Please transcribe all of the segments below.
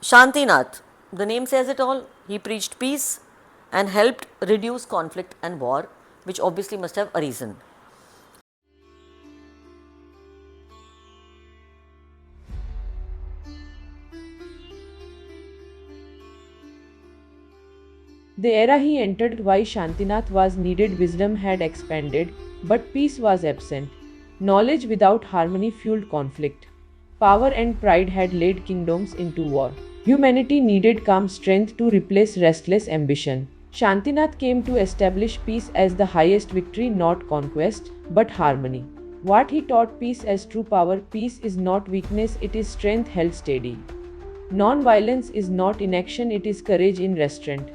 Shantinath, the name says it all. He preached peace and helped reduce conflict and war, which obviously must have arisen. The era he entered why Shantinath was needed, wisdom had expanded, but peace was absent. Knowledge without harmony fueled conflict. Power and pride had led kingdoms into war. Humanity needed calm strength to replace restless ambition. Shantinath came to establish peace as the highest victory, not conquest, but harmony. What he taught peace as true power. Peace is not weakness, it is strength held steady. Non-violence is not inaction, it is courage in restraint.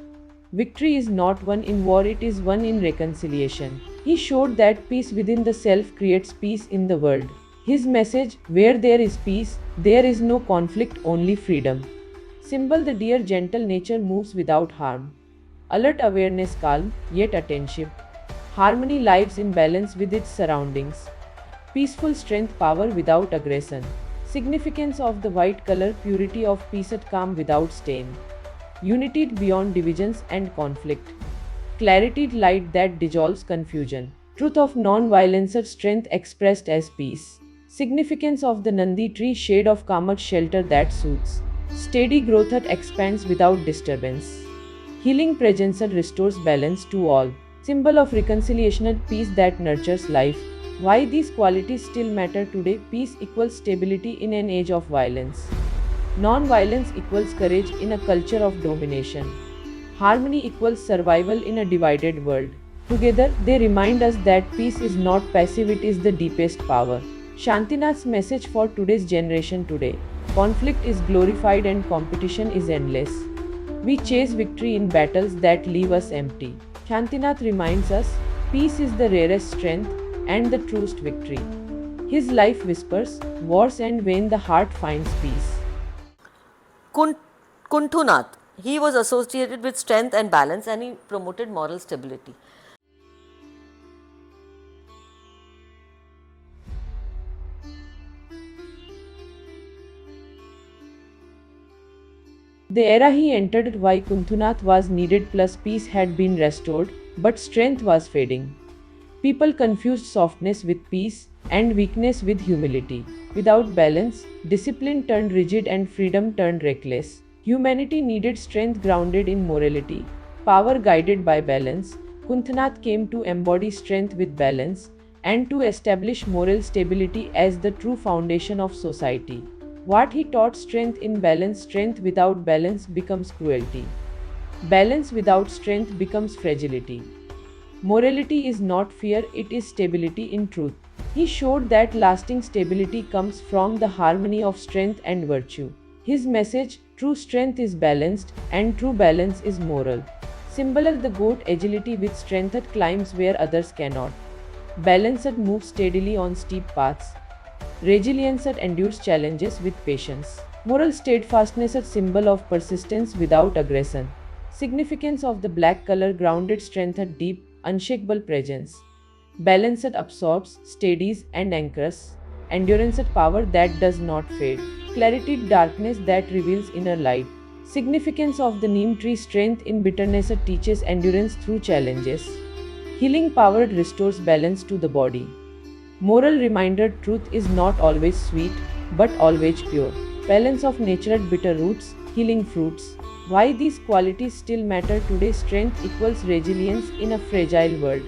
Victory is not won in war, it is won in reconciliation. He showed that peace within the self creates peace in the world. His message, where there is peace, there is no conflict, only freedom. Symbol, the deer gentle nature moves without harm. Alert awareness, calm, yet attentive. Harmony lives in balance with its surroundings. Peaceful strength, power without aggression. Significance of the white color, purity of peace at calm without stain. Unity beyond divisions and conflict. Clarity, light that dissolves confusion. Truth of non-violence, strength expressed as peace. Significance of the Nandi tree, shade of Kamat, shelter that soothes. Steady growth that expands without disturbance. Healing presence that restores balance to all. Symbol of reconciliation and peace that nurtures life. Why these qualities still matter today? Peace equals stability in an age of violence. Non-violence equals courage in a culture of domination. Harmony equals survival in a divided world. Together, they remind us that peace is not passive, it is the deepest power. Shantinath's message for today's generation today. Conflict is glorified and competition is endless. We chase victory in battles that leave us empty. Shantinath reminds us, peace is the rarest strength and the truest victory. His life whispers, wars end when the heart finds peace. Kun- Kuntunath, he was associated with strength and balance and he promoted moral stability. The era he entered why Kuntunath was needed plus peace had been restored, but strength was fading. People confused softness with peace and weakness with humility. Without balance, discipline turned rigid and freedom turned reckless. Humanity needed strength grounded in morality, power guided by balance. Kuntunath came to embody strength with balance and to establish moral stability as the true foundation of society. What he taught, strength in balance, strength without balance becomes cruelty. Balance without strength becomes fragility. Morality is not fear, it is stability in truth. He showed that lasting stability comes from the harmony of strength and virtue. His message, true strength is balanced, and true balance is moral. Symbol of the goat, agility with strength that climbs where others cannot. Balance that moves steadily on steep paths. Resilience that endures challenges with patience. Moral steadfastness, a symbol of persistence without aggression. Significance of the black color, grounded strength, a deep, unshakable presence. Balance that absorbs, steadies, and anchors. Endurance at power that does not fade. Clarity, darkness that reveals inner light. Significance of the neem tree, strength in bitterness, that teaches endurance through challenges. Healing power restores balance to the body. Moral reminder, truth is not always sweet, but always pure. Balance of nature at bitter roots, healing fruits. Why these qualities still matter today? Strength equals resilience in a fragile world.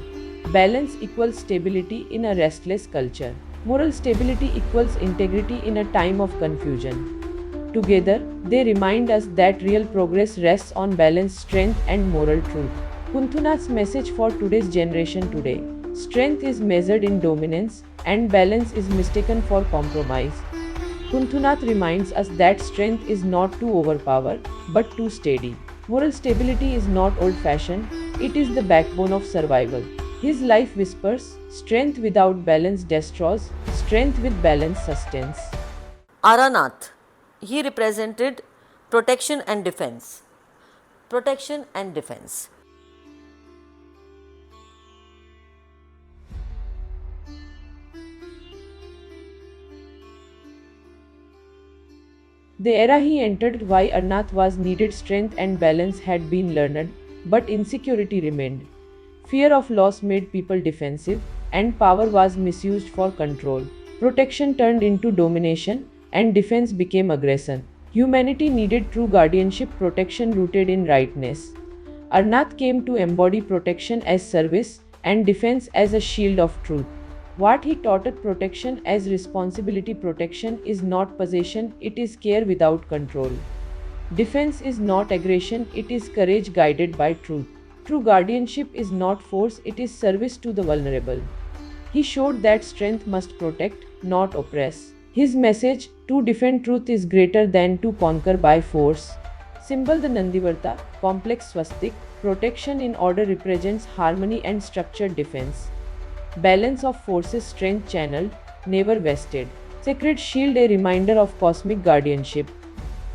Balance equals stability in a restless culture. Moral stability equals integrity in a time of confusion. Together, they remind us that real progress rests on balance, strength, and moral truth. Kuntunath's message for today's generation today. Strength is measured in dominance, and balance is mistaken for compromise. Kuntunath reminds us that strength is not to overpower, but to steady. Moral stability is not old fashioned, it is the backbone of survival. His life whispers, strength without balance destroys, strength with balance sustains. Aranath, he represented protection and defense. Protection and defense. The era he entered, why Arnath was needed, strength and balance had been learned, but insecurity remained. Fear of loss made people defensive, and power was misused for control. Protection turned into domination, and defense became aggression. Humanity needed true guardianship, protection rooted in rightness. Arnath came to embody protection as service and defense as a shield of truth. What he taught us, protection as responsibility. Protection is not possession, it is care without control. Defense is not aggression, it is courage guided by truth. True guardianship is not force, it is service to the vulnerable. He showed that strength must protect, not oppress. His message, to defend truth is greater than to conquer by force. Symbol, the Nandivarta, complex swastik, protection in order represents harmony and structured defense. Balance of forces, strength channeled, never vested. Sacred shield, a reminder of cosmic guardianship.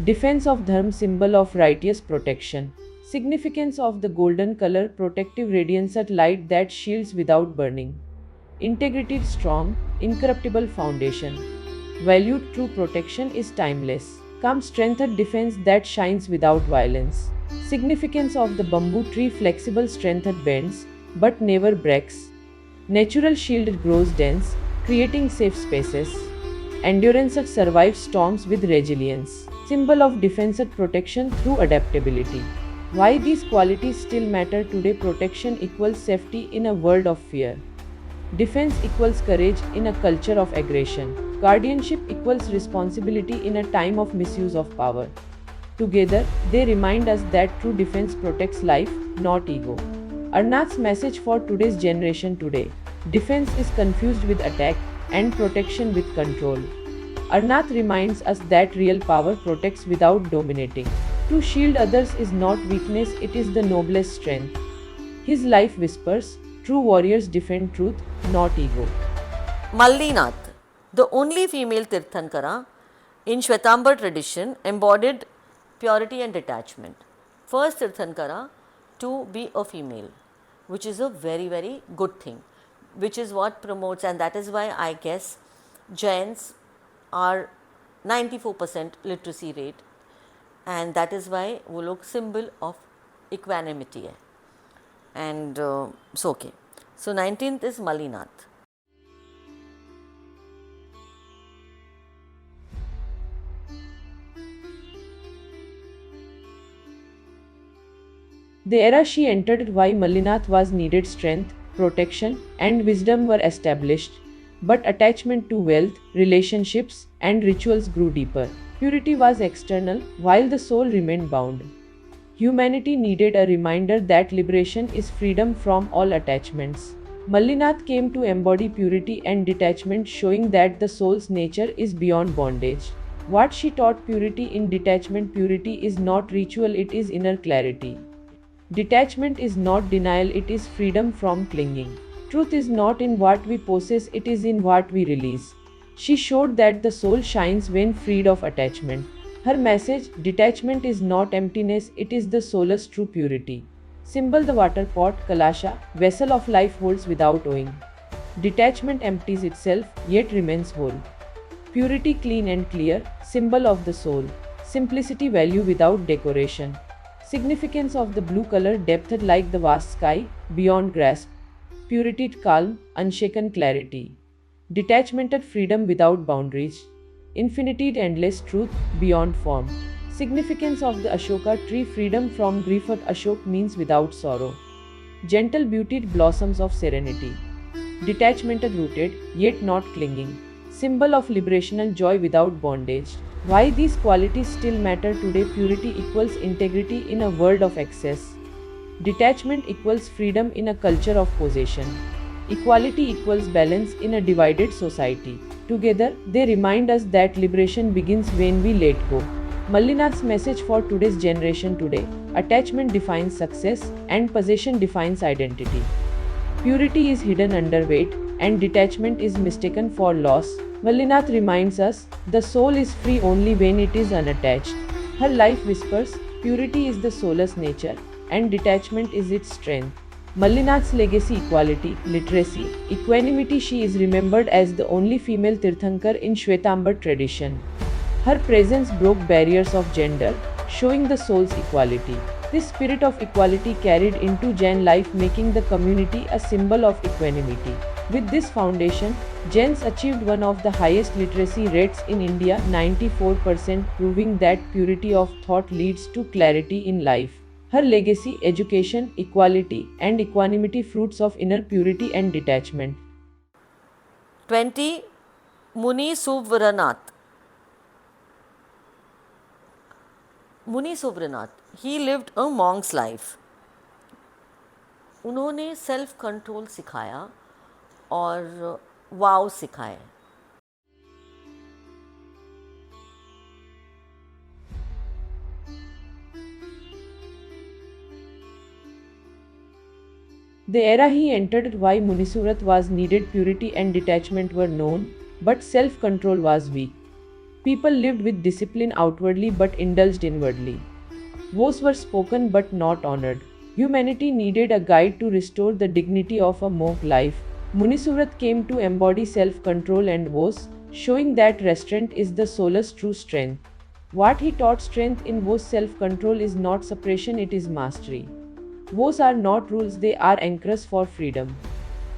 Defense of Dharma, symbol of righteous protection. Significance of the golden color, protective radiance at light that shields without burning. Integrity, strong, incorruptible foundation. Valued, true protection is timeless. Calm, strengthened defense that shines without violence. Significance of the bamboo tree, flexible, strengthened bends, but never breaks. Natural shield grows dense, creating safe spaces. Endurance survives storms with resilience. Symbol of defense, protection through adaptability. Why these qualities still matter today? Protection equals safety in a world of fear. Defense equals courage in a culture of aggression. Guardianship equals responsibility in a time of misuse of power. Together, they remind us that true defense protects life, not ego. Arnath's message for today's generation today. Defense is confused with attack, and protection with control. Arnath reminds us that real power protects without dominating. To shield others is not weakness, it is the noblest strength. His life whispers, true warriors defend truth, not ego. Mallinath, the only female Tirthankara in Shwetambar tradition, embodied purity and detachment. First Tirthankara to be a female, which is a very, very good thing, which is what promotes, and that is why I guess Jains are 94% literacy rate, and that is why वो लोग symbol of equanimity है. And so okay. So 19th is Mallinath. The era she entered, why Mallinath was needed, strength, protection, and wisdom were established, but attachment to wealth, relationships, and rituals grew deeper. Purity was external, while the soul remained bound. Humanity needed a reminder that liberation is freedom from all attachments. Mallinath came to embody purity and detachment, showing that the soul's nature is beyond bondage. What she taught, purity in detachment. Purity is not ritual, it is inner clarity. Detachment is not denial, it is freedom from clinging. Truth is not in what we possess, it is in what we release. She showed that the soul shines when freed of attachment. Her message, detachment is not emptiness, it is the soul's true purity. Symbol, the water pot, Kalasha, vessel of life holds without owing. Detachment empties itself, yet remains whole. Purity, clean and clear, symbol of the soul. Simplicity, value without decoration. Significance of the blue color, depthed like the vast sky, beyond grasp. Purity, calm, unshaken clarity. Detachment, freedom without boundaries. Infinity, endless truth, beyond form. Significance of the Ashoka tree, freedom from grief. Ashok means without sorrow. Gentle beauty, blossoms of serenity. Detachment, rooted, yet not clinging. Symbol of liberation and joy without bondage. Why these qualities still matter today? Purity equals integrity in a world of excess. Detachment equals freedom in a culture of possession. Equality equals balance in a divided society. Together, they remind us that liberation begins when we let go. Mallinath's message for today's generation today. Attachment defines success and possession defines identity. Purity is hidden under weight and detachment is mistaken for loss. Mallinath reminds us, the soul is free only when it is unattached. Her life whispers, purity is the soul's nature and detachment is its strength. Mallinath's legacy, equality, literacy, equanimity. She is remembered as the only female Tirthankar in Shwetambar tradition. Her presence broke barriers of gender, showing the soul's equality. This spirit of equality carried into Jain life, making the community a symbol of equanimity. With this foundation, Jains achieved one of the highest literacy rates in India, 94%, proving that purity of thought leads to clarity in life. Her legacy, education, equality, and equanimity, fruits of inner purity and detachment. 20. Muni Suvranath. Muni Subranath, he lived a monk's life. उन्होंने self control सिखाया और वाव सिखाए. The era he entered, why Munisuvrat was needed, purity and detachment were known, but self-control was weak. People lived with discipline outwardly but indulged inwardly. Vows were spoken but not honored. Humanity needed a guide to restore the dignity of a monk life. Munisuvrat came to embody self-control and vows, showing that restraint is the soul's true strength. What he taught, strength in vows, self-control, is not suppression, it is mastery. Vows are not rules, they are anchors for freedom.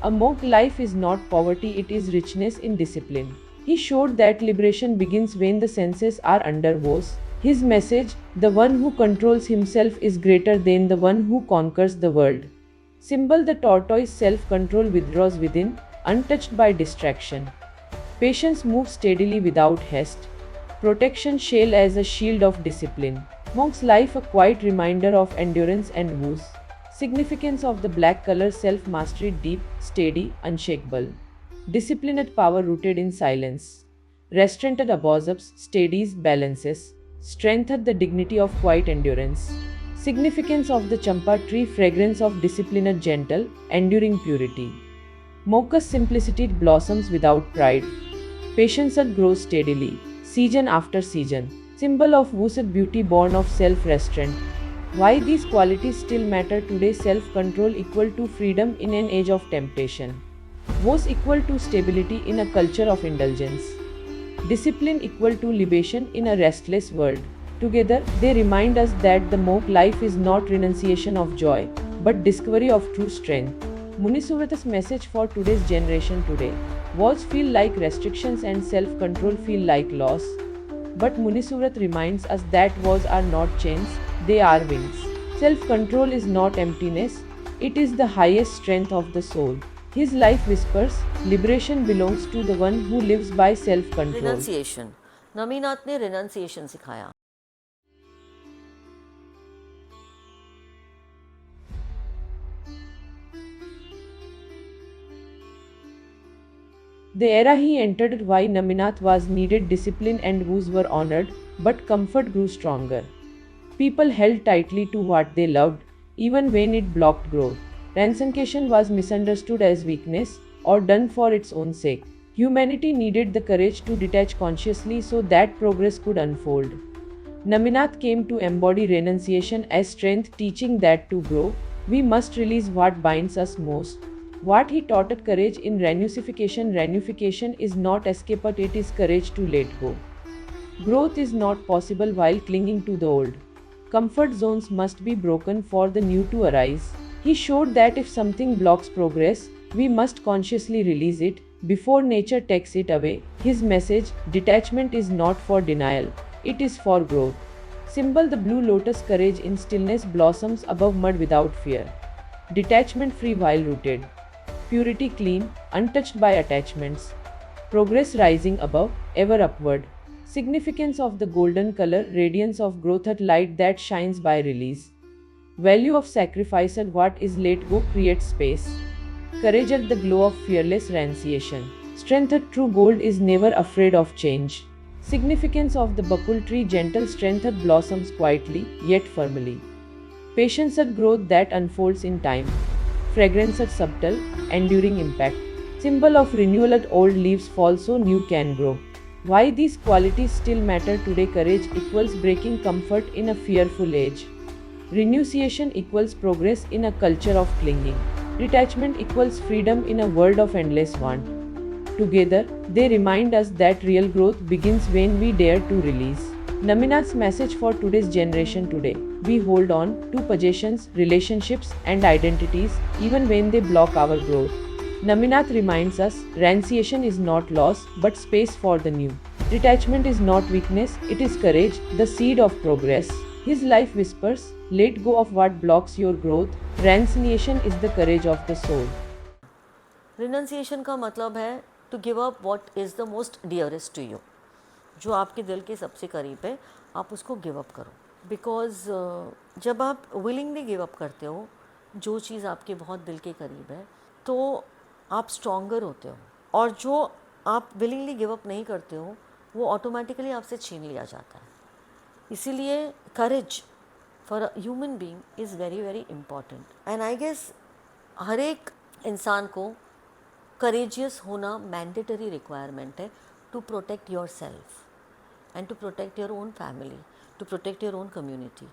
A monk life is not poverty, it is richness in discipline. He showed that liberation begins when the senses are under vows. His message, the one who controls himself is greater than the one who conquers the world. Symbol, the tortoise, self-control withdraws within, untouched by distraction. Patience moves steadily without haste. Protection, shell as a shield of discipline. Monk's life, a quiet reminder of endurance and vows. Significance of the black color, self-mastery, deep, steady, unshakable. Disciplined power rooted in silence. Restrained absorbs, steadies, balances. Strengthened the dignity of quiet endurance. Significance of the champa tree, fragrance of disciplined, gentle, enduring purity. Mocha's simplicity, blossoms without pride. Patience grows steadily, season after season. Symbol of Wusat beauty born of self-restraint. Why these qualities still matter today, self-control equal to freedom in an age of temptation. Was equal to stability in a culture of indulgence. Discipline equal to libation in a restless world. Together, they remind us that the monk life is not renunciation of joy, but discovery of true strength. Munisuvrat's message for today's generation today. Walls feel like restrictions and self-control feel like loss. But Munisuvrat reminds us that walls are not chains, they are wings. Self-control is not emptiness, it is the highest strength of the soul. His life whispers, liberation belongs to the one who lives by self-control. Renunciation. Naminath ने renunciation सिखाया. The era he entered, why Naminath was needed, discipline and vows were honored, but comfort grew stronger. People held tightly to what they loved, even when it blocked growth. Renunciation was misunderstood as weakness, or done for its own sake. Humanity needed the courage to detach consciously so that progress could unfold. Naminath came to embody renunciation as strength, teaching that to grow, we must release what binds us most. What he taught at courage in renunciation. Renunciation is not escape, but it is courage to let go. Growth is not possible while clinging to the old. Comfort zones must be broken for the new to arise. He showed that if something blocks progress, we must consciously release it before nature takes it away. His message, detachment is not for denial, it is for growth. Symbol, the blue lotus, courage in stillness, blossoms above mud without fear. Detachment free while rooted. Purity clean, untouched by attachments. Progress rising above, ever upward. Significance of the golden color, radiance of growth at light that shines by release. Value of sacrifice at what is let go creates space. Courage at the glow of fearless renunciation. Strength at true gold is never afraid of change. Significance of the bakul tree, gentle strength at blossoms quietly, yet firmly. Patience at growth that unfolds in time. Fragrance at subtle, enduring impact. Symbol of renewal at old leaves fall so new can grow. Why these qualities still matter today, courage equals breaking comfort in a fearful age. Renunciation equals progress in a culture of clinging. Detachment equals freedom in a world of endless want. Together, they remind us that real growth begins when we dare to release. Naminath's message for today's generation today. We hold on to possessions, relationships, and identities even when they block our growth. Naminath reminds us renunciation is not loss but space for the new. Detachment is not weakness, it is courage, the seed of progress. His life whispers, let go of what blocks your growth. Renunciation is the courage of the soul. Renunciation का मतलब है to give up what is the most dearest to you, जो आपके दिल के सबसे करीब है, आप उसको गिव अप करो. बिकॉज जब आप विलिंगली गिव अप करते हो जो चीज़ आपके बहुत दिल के करीब है, तो आप स्ट्रॉन्गर होते हो. और जो आप विलिंगली गिव अप नहीं करते हो वो ऑटोमेटिकली आपसे छीन लिया जाता है. इसीलिए courage for a human being is very very important. And I guess हर एक इंसान को करेजियस होना मैंडेटरी रिक्वायरमेंट है to protect yourself and to protect your own family, to protect your own community.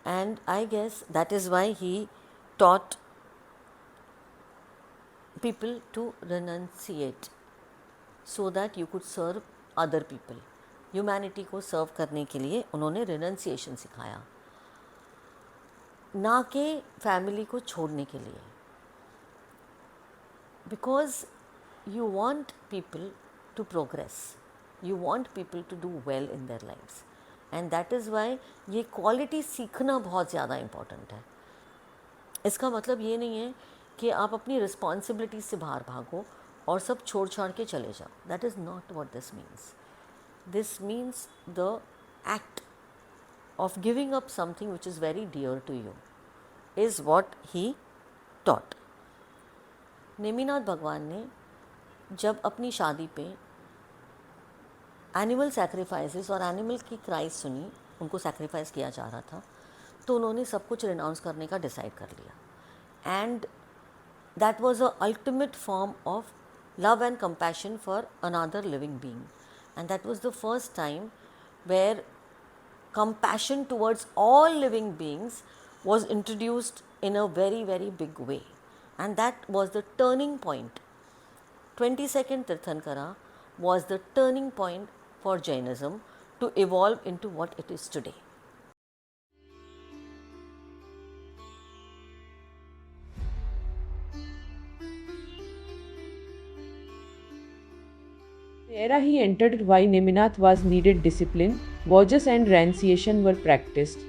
And I guess that is why he taught people to renunciate so that you could serve other people. Humanity को सर्व करने के लिए उन्होंने renunciation सिखाया, ना कि family को छोड़ने के लिए. Because you want people to progress, you want people to do well in their lives, and that is why ये क्वालिटी सीखना बहुत ज़्यादा इम्पॉर्टेंट है. इसका मतलब ये नहीं है कि आप अपनी रिस्पॉन्सिबिलिटी से बाहर भागो और सब छोड़ छाड़ के चले जाओ. That is not what this means. This means the act of giving up something which is very dear to you is what he taught. Neminath भगवान ने जब अपनी शादी पे एनिमल सैक्रिफाइसेस और एनिमल की क्राइज सुनी, उनको सैक्रिफाइस किया जा रहा था, तो उन्होंने सब कुछ रिनाउंस करने का डिसाइड कर लिया. And that was a ultimate form of love and compassion for another living being. And that was the first time where compassion towards all living beings was introduced in a very very big way, and that was the turning point. 22nd Tirthankara was the turning point for Jainism to evolve into what it is today. The era he entered, why Neminath was needed, discipline, gorgeous and renunciation were practiced.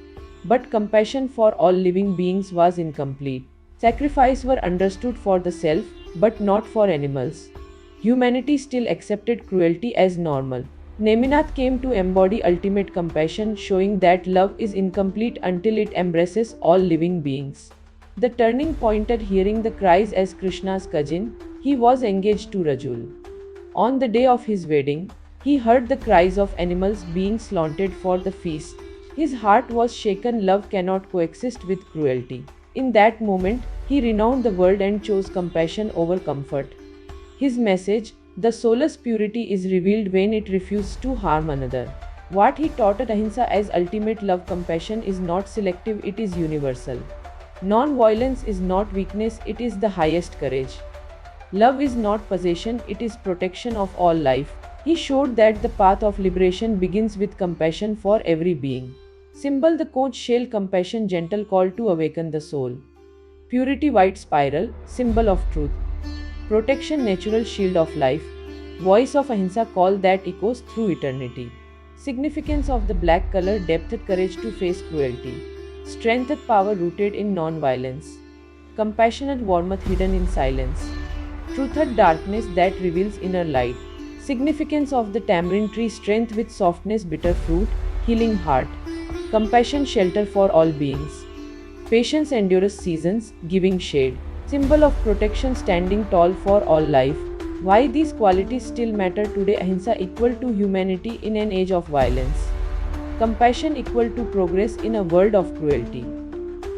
But compassion for all living beings was incomplete. Sacrifice were understood for the self, but not for animals. Humanity still accepted cruelty as normal. Neminath came to embody ultimate compassion, showing that love is incomplete until it embraces all living beings. The turning point at hearing the cries as Krishna's cousin, he was engaged to Rajul. On the day of his wedding, he heard the cries of animals being slaughtered for the feast. His heart was shaken. Love cannot coexist with cruelty. In that moment, he renounced the world and chose compassion over comfort. His message, the soul's purity, is revealed when it refuses to harm another. What he taught at Ahimsa as ultimate love, compassion, is not selective, it is universal. Non-violence is not weakness, it is the highest courage. Love is not possession, it is protection of all life. He showed that the path of liberation begins with compassion for every being. Symbol, the conch shell, compassion, gentle call to awaken the soul. Purity, white spiral, symbol of truth. Protection, natural shield of life. Voice of Ahimsa, call that echoes through eternity. Significance of the black color, depth, courage to face cruelty. Strength, power rooted in non-violence. Compassionate warmth hidden in silence. Truth, darkness that reveals inner light. Significance of the tamarind tree, strength with softness, bitter fruit, healing heart. Compassion, shelter for all beings. Patience endures seasons, giving shade. Symbol of protection, standing tall for all life. Why these qualities still matter today? Ahimsa equal to humanity in an age of violence. Compassion equal to progress in a world of cruelty.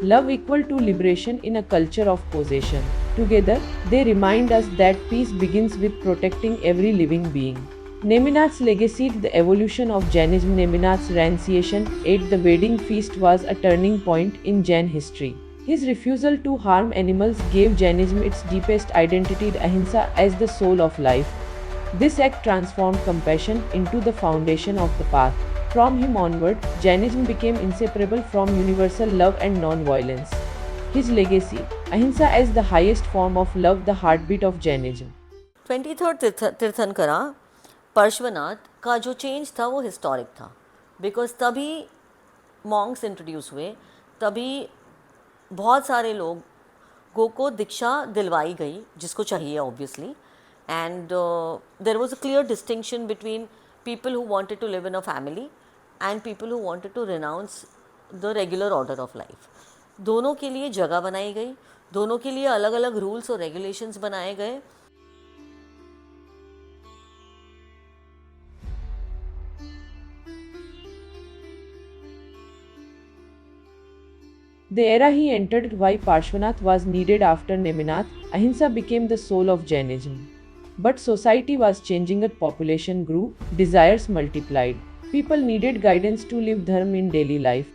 Love equal to liberation in a culture of possession. Together, they remind us that peace begins with protecting every living being. Neminath's legacy, the evolution of Jainism. Neminath's renunciation at the wedding feast was a turning point in Jain history. His refusal to harm animals gave Jainism its deepest identity, Ahimsa, as the soul of life. This act transformed compassion into the foundation of the path. From him onward, Jainism became inseparable from universal love and non-violence. His legacy, Ahimsa as the highest form of love, the heartbeat of Jainism. 23rd Tirthankara Parshvanath का जो change था वो historic था, because तभी Monks introduce हुए, तभी बहुत सारे लोगों को दीक्षा दिलवाई गई जिसको चाहिए obviously, and there was a clear distinction between people who wanted to live in a family and people who wanted to renounce the regular order of life. दोनों के लिए जगह बनाई गई, दोनों के लिए अलग अलग रूल्स और रेगुलेशंस बनाए गए. The era he entered, why Parshvanath was needed after Neminath, Ahimsa became the soul of Jainism. But society was changing as population grew, desires multiplied. People needed guidance to live dharma in daily life.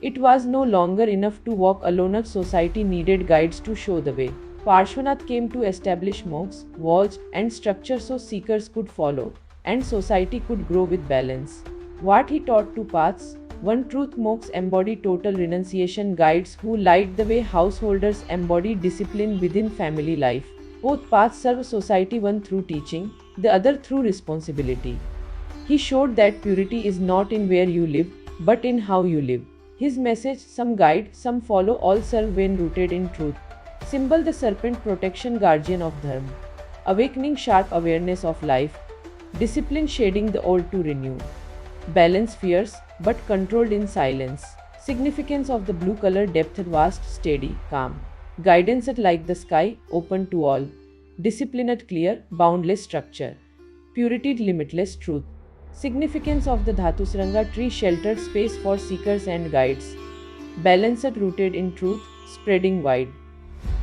It was no longer enough to walk alone, as society needed guides to show the way. Parshvanath came to establish mocks, walls, and structure so seekers could follow, and society could grow with balance. What he taught two paths. One truth, mocks embody total renunciation, guides who light the way, householders embody discipline within family life. Both paths serve society, one through teaching, the other through responsibility. He showed that purity is not in where you live, but in how you live. His message, some guide, some follow, all serve when rooted in truth. Symbol, the serpent, protection, guardian of dharma. Awakening, sharp awareness of life. Discipline, shading the old to renew. Balance, fierce, but controlled in silence. Significance of the blue color, depth, vast, steady, calm. Guidance at like the sky, open to all. Discipline at clear, boundless structure. Purity, limitless truth. Significance of the Dhatusranga tree, sheltered space for seekers and guides. Balance at rooted in truth, spreading wide.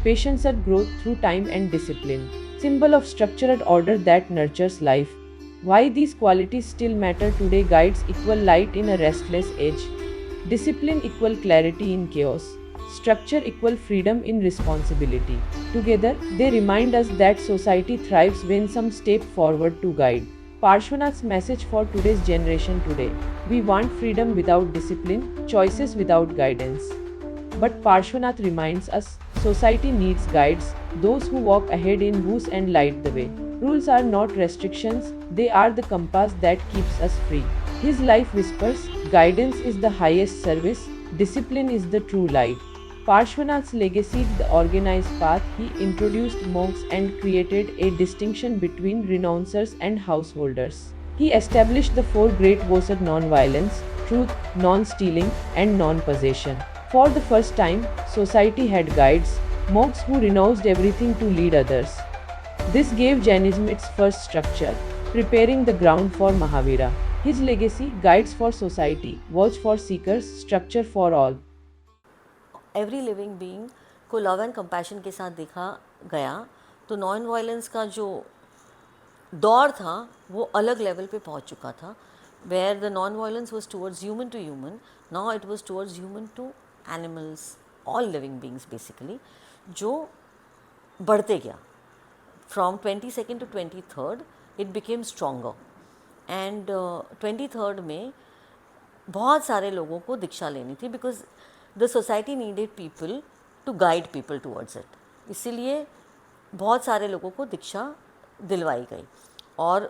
Patience at growth through time and discipline. Symbol of structure at order that nurtures life. Why these qualities still matter today, guides equal light in a restless age. Discipline equal clarity in chaos. Structure equal freedom in responsibility. Together, they remind us that society thrives when some step forward to guide. Parshvanath's message for today's generation today. We want freedom without discipline, choices without guidance. But Parshvanath reminds us, society needs guides, those who walk ahead in booths and light the way. Rules are not restrictions, they are the compass that keeps us free. His life whispers, guidance is the highest service, discipline is the true light. Parshvanath's legacy, the organized path, he introduced monks and created a distinction between renouncers and householders. He established the four great vows of non-violence, truth, non-stealing, and non-possession. For the first time, society had guides, monks who renounced everything to lead others. This gave Jainism its first structure, preparing the ground for Mahavira. His legacy, guides for society, watch for seekers, structure for all. Every living being को love and compassion के साथ देखा गया तो non violence का जो दौर था वो अलग लेवल पे पहुंच चुका था, where the non violence was towards human to human, now it was towards human to animals, all living beings basically, जो बढ़ते गया. From 22nd to 23rd it became stronger, and 23rd में बहुत सारे लोगों को दीक्षा लेनी थी, because the society needed people to guide people towards it. इसीलिए बहुत सारे लोगों को दीक्षा दिलवाई गई और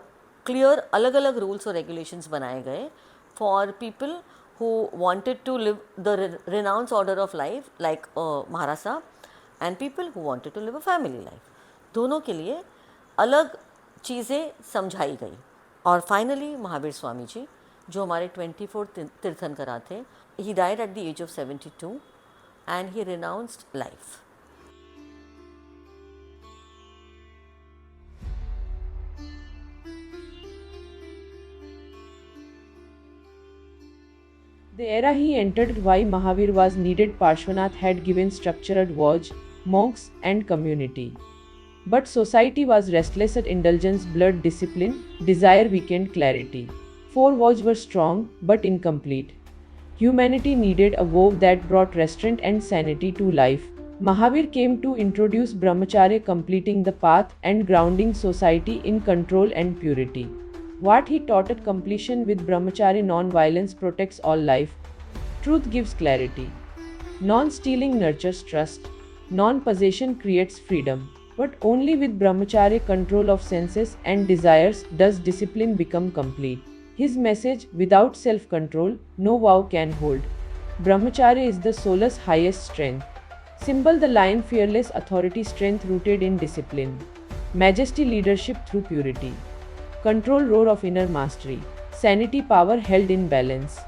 क्लियर अलग अलग रूल्स और रेगुलेशंस बनाए गए for people who wanted to live the renounce order of life like Maharaj Sahab, and people who wanted to live a family life. दोनों के लिए अलग चीज़ें समझाई गई. और फाइनली महावीर स्वामी जी, जो हमारे 24th तीर्थंकरा थे, he died at the age of 72 and he renounced life. The era he entered, why Mahavir was needed, Parshvanath had given structured watch, monks and community. But society was restless at indulgence, blood, discipline, desire, weekend, clarity. Four vows were strong but incomplete. Humanity needed a vow that brought restraint and sanity to life. Mahavir came to introduce Brahmacharya, completing the path and grounding society in control and purity. What he taught at completion with Brahmacharya: non-violence protects all life, truth gives clarity, non-stealing nurtures trust, non-possession creates freedom. But only with Brahmacharya, control of senses and desires, does discipline become complete. His message: without self-control, no vow can hold. Brahmacharya is the soul's highest strength. Symbol: the lion, fearless authority, strength rooted in discipline. Majesty, leadership through purity. Control, roar of inner mastery. Sanity, power held in balance.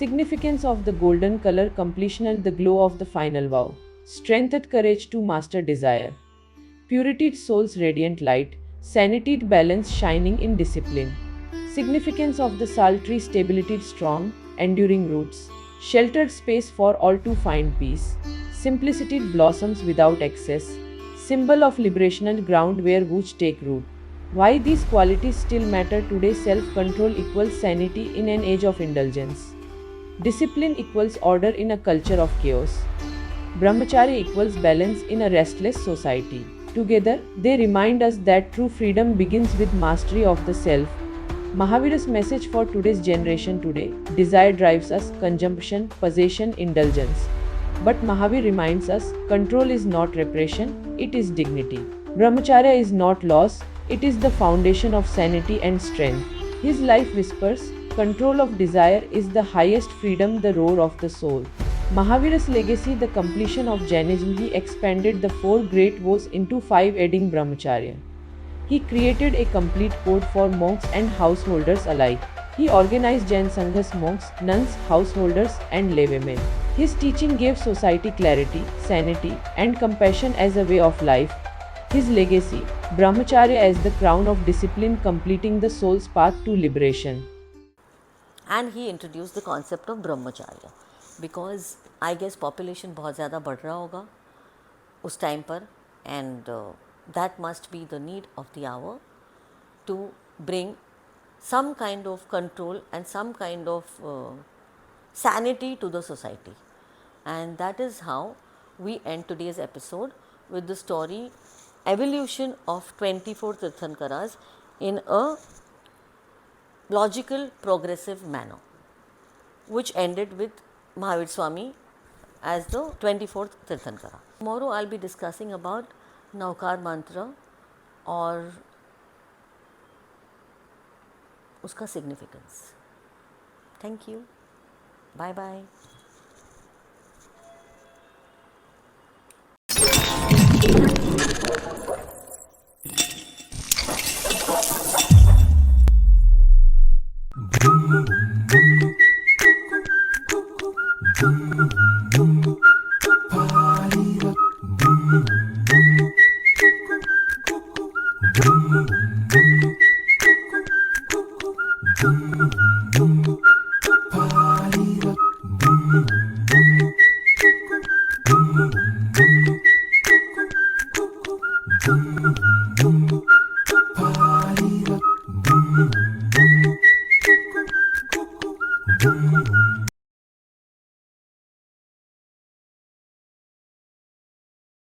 Significance of the golden color, completion, the glow of the final vow. Strength, courage to master desire. Purity, soul's radiant light. Sanity, balance shining in discipline. Significance of the sal tree: stability, strong, enduring roots. Sheltered space for all to find peace. Simplicity, blossoms without excess. Symbol of liberation, ground where roots take root. Why these qualities still matter today: self-control equals sanity in an age of indulgence. Discipline equals order in a culture of chaos. Brahmacharya equals balance in a restless society. Together, they remind us that true freedom begins with mastery of the self. Mahavir's message for today's generation: today, desire drives us, consumption, possession, indulgence. But Mahavir reminds us, control is not repression, it is dignity. Brahmacharya is not loss, it is the foundation of sanity and strength. His life whispers, control of desire is the highest freedom, the roar of the soul. Mahavir's legacy: the completion of Jainism. He expanded the four great vows into five, adding Brahmacharya. He created a complete code for monks and householders alike. He organized Jain Sanghas: monks, nuns, householders, and laywomen. His teaching gave society clarity, sanity, and compassion as a way of life. His legacy: Brahmacharya as the crown of discipline, completing the soul's path to liberation. And he introduced the concept of brahmacharya because I guess population बहुत ज़्यादा बढ़ रहा होगा उस time पर, and that must be the need of the hour to bring some kind of control and some kind of sanity to the society. And that is how we end today's episode with the story evolution of 24 Tirthankaras in a logical, progressive manner, which ended with Mahavir Swami as the 24th Tirthankara. Tomorrow I'll be discussing about Naukar mantra और उसका significance. Thank you. Bye bye.